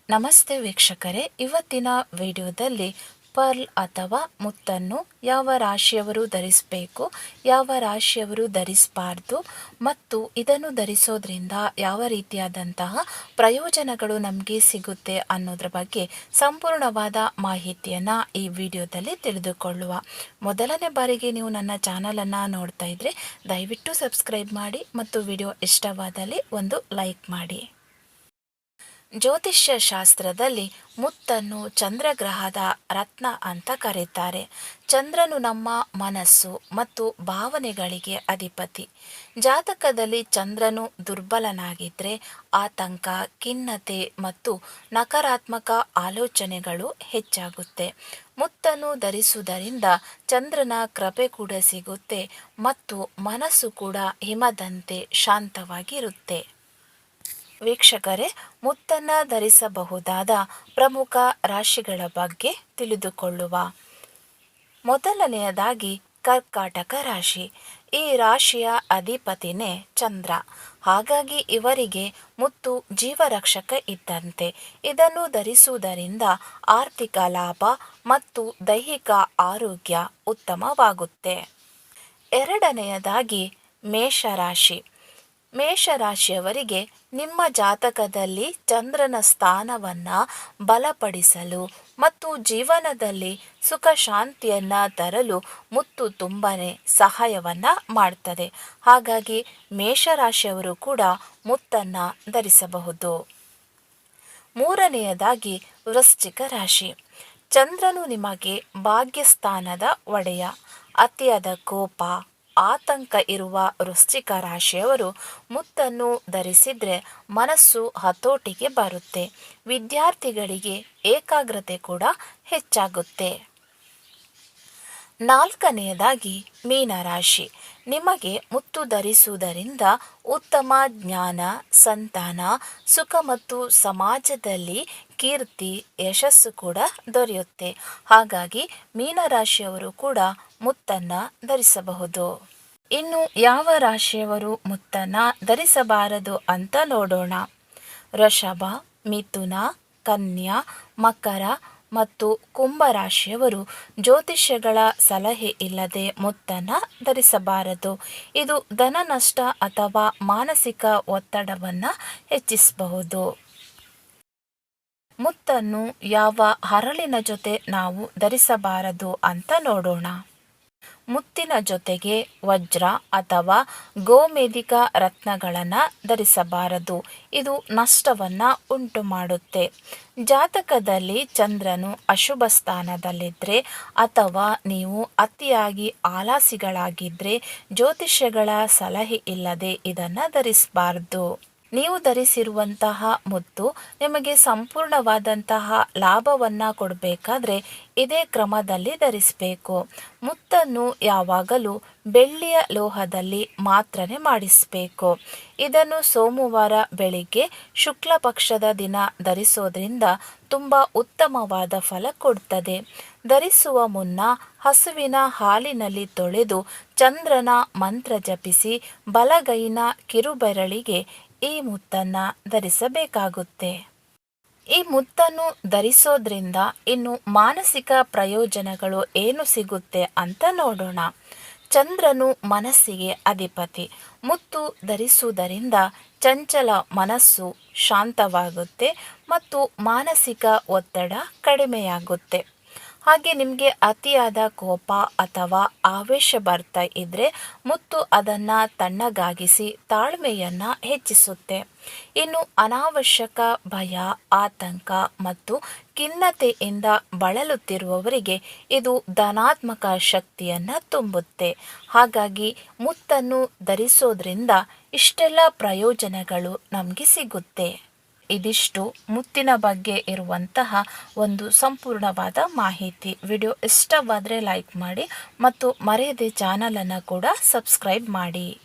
ನಮಸ್ತೆ ವೀಕ್ಷಕರೇ, ಇವತ್ತಿನ ವಿಡಿಯೋದಲ್ಲಿ ಪರ್ಲ್ ಅಥವಾ ಮುತ್ತನ್ನು ಯಾವ ರಾಶಿಯವರು ಧರಿಸಬೇಕು, ಯಾವ ರಾಶಿಯವರು ಧರಿಸಬಾರ್ದು ಮತ್ತು ಇದನ್ನು ಧರಿಸೋದ್ರಿಂದ ಯಾವ ರೀತಿಯಾದಂತಹ ಪ್ರಯೋಜನಗಳು ನಮಗೆ ಸಿಗುತ್ತೆ ಅನ್ನೋದ್ರ ಬಗ್ಗೆ ಸಂಪೂರ್ಣವಾದ ಮಾಹಿತಿಯನ್ನು ಈ ವಿಡಿಯೋದಲ್ಲಿ ತಿಳಿದುಕೊಳ್ಳುವ. ಮೊದಲನೇ ಬಾರಿಗೆ ನೀವು ನನ್ನ ಚಾನಲನ್ನು ನೋಡ್ತಾ ಇದ್ರೆ ದಯವಿಟ್ಟು ಸಬ್ಸ್ಕ್ರೈಬ್ ಮಾಡಿ ಮತ್ತು ವಿಡಿಯೋ ಇಷ್ಟವಾದಲ್ಲಿ ಒಂದು ಲೈಕ್ ಮಾಡಿ. ಜ್ಯೋತಿಷ್ಯ ಶಾಸ್ತ್ರದಲ್ಲಿ ಮುತ್ತನ್ನು ಚಂದ್ರಗ್ರಹದ ರತ್ನ ಅಂತ ಕರೀತಾರೆ. ಚಂದ್ರನು ನಮ್ಮ ಮನಸ್ಸು ಮತ್ತು ಭಾವನೆಗಳಿಗೆ ಅಧಿಪತಿ. ಜಾತಕದಲ್ಲಿ ಚಂದ್ರನು ದುರ್ಬಲನಾಗಿದ್ದರೆ ಆತಂಕ, ಖಿನ್ನತೆ ಮತ್ತು ನಕಾರಾತ್ಮಕ ಆಲೋಚನೆಗಳು ಹೆಚ್ಚಾಗುತ್ತೆ. ಮುತ್ತನ್ನು ಧರಿಸುವುದರಿಂದ ಚಂದ್ರನ ಕೃಪೆ ಕೂಡ ಸಿಗುತ್ತೆ ಮತ್ತು ಮನಸ್ಸು ಕೂಡ ಹಿಮದಂತೆ ಶಾಂತವಾಗಿರುತ್ತೆ. ವೀಕ್ಷಕರೇ, ಮುತ್ತನ್ನು ಧರಿಸಬಹುದಾದ ಪ್ರಮುಖ ರಾಶಿಗಳ ಬಗ್ಗೆ ತಿಳಿದುಕೊಳ್ಳುವ. ಮೊದಲನೆಯದಾಗಿ ಕರ್ಕಾಟಕ ರಾಶಿ. ಈ ರಾಶಿಯ ಅಧಿಪತಿನೇ ಚಂದ್ರ. ಹಾಗಾಗಿ ಇವರಿಗೆ ಮುತ್ತು ಜೀವರಕ್ಷಕ ಇದ್ದಂತೆ. ಇದನ್ನು ಧರಿಸುವುದರಿಂದ ಆರ್ಥಿಕ ಲಾಭ ಮತ್ತು ದೈಹಿಕ ಆರೋಗ್ಯ ಉತ್ತಮವಾಗುತ್ತೆ. ಎರಡನೆಯದಾಗಿ ಮೇಷರಾಶಿ. ಮೇಷರಾಶಿಯವರಿಗೆ ನಿಮ್ಮ ಜಾತಕದಲ್ಲಿ ಚಂದ್ರನ ಸ್ಥಾನವನ್ನು ಬಲಪಡಿಸಲು ಮತ್ತು ಜೀವನದಲ್ಲಿ ಸುಖ ಶಾಂತಿಯನ್ನು ತರಲು ಮುತ್ತು ತುಂಬನೇ ಸಹಾಯವನ್ನು ಮಾಡ್ತದೆ. ಹಾಗಾಗಿ ಮೇಷರಾಶಿಯವರು ಕೂಡ ಮುತ್ತನ್ನು ಧರಿಸಬಹುದು. ಮೂರನೆಯದಾಗಿ ವೃಶ್ಚಿಕ ರಾಶಿ. ಚಂದ್ರನು ನಿಮಗೆ ಭಾಗ್ಯಸ್ಥಾನದ ಒಡೆಯ. ಅತಿಯಾದ ಕೋಪ, ಆತಂಕ ಇರುವ ವೃಶ್ಚಿಕ ರಾಶಿಯವರು ಮುತ್ತನ್ನು ಧರಿಸಿದರೆ ಮನಸ್ಸು ಹತೋಟಿಗೆ ಬರುತ್ತೆ. ವಿದ್ಯಾರ್ಥಿಗಳಿಗೆ ಏಕಾಗ್ರತೆ ಕೂಡ ಹೆಚ್ಚಾಗುತ್ತೆ. ನಾಲ್ಕನೆಯದಾಗಿ ಮೀನರಾಶಿ. ನಿಮಗೆ ಮುತ್ತು ಧರಿಸುವುದರಿಂದ ಉತ್ತಮ ಜ್ಞಾನ, ಸಂತಾನ, ಸುಖ ಮತ್ತು ಸಮಾಜದಲ್ಲಿ ಕೀರ್ತಿ, ಯಶಸ್ಸು ಕೂಡ ದೊರೆಯುತ್ತೆ. ಹಾಗಾಗಿ ಮೀನರಾಶಿಯವರು ಕೂಡ ಮುತ್ತನ್ನು ಧರಿಸಬಹುದು. ಇನ್ನು ಯಾವ ರಾಶಿಯವರು ಮುತ್ತನ್ನು ಧರಿಸಬಾರದು ಅಂತ ನೋಡೋಣ. ವೃಷಭ, ಮಿಥುನ, ಕನ್ಯಾ, ಮಕರ ಮತ್ತು ಕುಂಭರಾಶಿಯವರು ಜ್ಯೋತಿಷ್ಯಗಳ ಸಲಹೆ ಇಲ್ಲದೆ ಮುತ್ತನ್ನು ಧರಿಸಬಾರದು. ಇದು ಧನ ನಷ್ಟ ಅಥವಾ ಮಾನಸಿಕ ಒತ್ತಡವನ್ನು ಹೆಚ್ಚಿಸಬಹುದು. ಮುತ್ತನ್ನು ಯಾವ ಹರಳಿನ ಜೊತೆ ನಾವು ಧರಿಸಬಾರದು ಅಂತ ನೋಡೋಣ. ಮುತ್ತಿನ ಜೊತೆಗೆ ವಜ್ರ ಅಥವಾ ಗೋಮೇಧಿಕ ರತ್ನಗಳನ್ನು ಧರಿಸಬಾರದು. ಇದು ನಷ್ಟವನ್ನು ಉಂಟು ಮಾಡುತ್ತೆ. ಜಾತಕದಲ್ಲಿ ಚಂದ್ರನು ಅಶುಭ ಸ್ಥಾನದಲ್ಲಿದ್ದರೆ ಅಥವಾ ನೀವು ಅತಿಯಾಗಿ ಆಲಸಿಗಳಾಗಿದ್ದರೆ ಜ್ಯೋತಿಷ್ಯಗಳ ಸಲಹೆ ಇಲ್ಲದೆ ಇದನ್ನು ಧರಿಸಬಾರ್ದು. ನೀವು ಧರಿಸಿರುವಂತಹ ಮುತ್ತು ನಿಮಗೆ ಸಂಪೂರ್ಣವಾದಂತಹ ಲಾಭವನ್ನು ಕೊಡಬೇಕಾದ್ರೆ ಇದೇ ಕ್ರಮದಲ್ಲಿ ಧರಿಸಬೇಕು. ಮುತ್ತನ್ನು ಯಾವಾಗಲೂ ಬೆಳ್ಳಿಯ ಲೋಹದಲ್ಲಿ ಮಾತ್ರನೇ ಮಾಡಿಸಬೇಕು. ಇದನ್ನು ಸೋಮವಾರ ಬೆಳಿಗ್ಗೆ ಶುಕ್ಲ ಪಕ್ಷದ ದಿನ ಧರಿಸೋದ್ರಿಂದ ತುಂಬ ಉತ್ತಮವಾದ ಫಲ ಕೊಡ್ತದೆ. ಧರಿಸುವ ಮುನ್ನ ಹಸುವಿನ ಹಾಲಿನಲ್ಲಿ ತೊಳೆದು ಚಂದ್ರನ ಮಂತ್ರ ಜಪಿಸಿ ಬಲಗೈನ ಕಿರುಬೆರಳಿಗೆ ಈ ಮುತ್ತನ್ನು ಧರಿಸಬೇಕಾಗುತ್ತೆ. ಈ ಮುತ್ತನ್ನು ಧರಿಸೋದ್ರಿಂದ ಇನ್ನು ಮಾನಸಿಕ ಪ್ರಯೋಜನಗಳು ಏನು ಸಿಗುತ್ತೆ ಅಂತ ನೋಡೋಣ. ಚಂದ್ರನು ಮನಸ್ಸಿಗೆ ಅಧಿಪತಿ. ಮುತ್ತು ಧರಿಸುವುದರಿಂದ ಚಂಚಲ ಮನಸ್ಸು ಶಾಂತವಾಗುತ್ತೆ ಮತ್ತು ಮಾನಸಿಕ ಒತ್ತಡ ಕಡಿಮೆಯಾಗುತ್ತೆ. ಹಾಗೆ ನಿಮಗೆ ಅತಿಯಾದ ಕೋಪ ಅಥವಾ ಆವೇಶ ಬರ್ತಾ ಇದ್ದರೆ ಮುತ್ತು ಅದನ್ನು ತಣ್ಣಗಾಗಿಸಿ ತಾಳ್ಮೆಯನ್ನು ಹೆಚ್ಚಿಸುತ್ತೆ. ಇನ್ನು ಅನಾವಶ್ಯಕ ಭಯ, ಆತಂಕ ಮತ್ತು ಖಿನ್ನತೆಯಿಂದ ಬಳಲುತ್ತಿರುವವರಿಗೆ ಇದು ಧನಾತ್ಮಕ ಶಕ್ತಿಯನ್ನು ತುಂಬುತ್ತೆ. ಹಾಗಾಗಿ ಮುತ್ತನ್ನು ಧರಿಸೋದ್ರಿಂದ ಇಷ್ಟೆಲ್ಲ ಪ್ರಯೋಜನಗಳು ನಮಗೆ ಸಿಗುತ್ತೆ. ಇದಿಷ್ಟು ಮುತ್ತಿನ ಬಗ್ಗೆ ಇರುವಂತಹ ಒಂದು ಸಂಪೂರ್ಣವಾದ ಮಾಹಿತಿ. ವಿಡಿಯೋ ಇಷ್ಟವಾದರೆ ಲೈಕ್ ಮಾಡಿ ಮತ್ತು ಮರೆಯದೆ ಚಾನಲನ್ನು ಕೂಡ ಸಬ್ಸ್ಕ್ರೈಬ್ ಮಾಡಿ.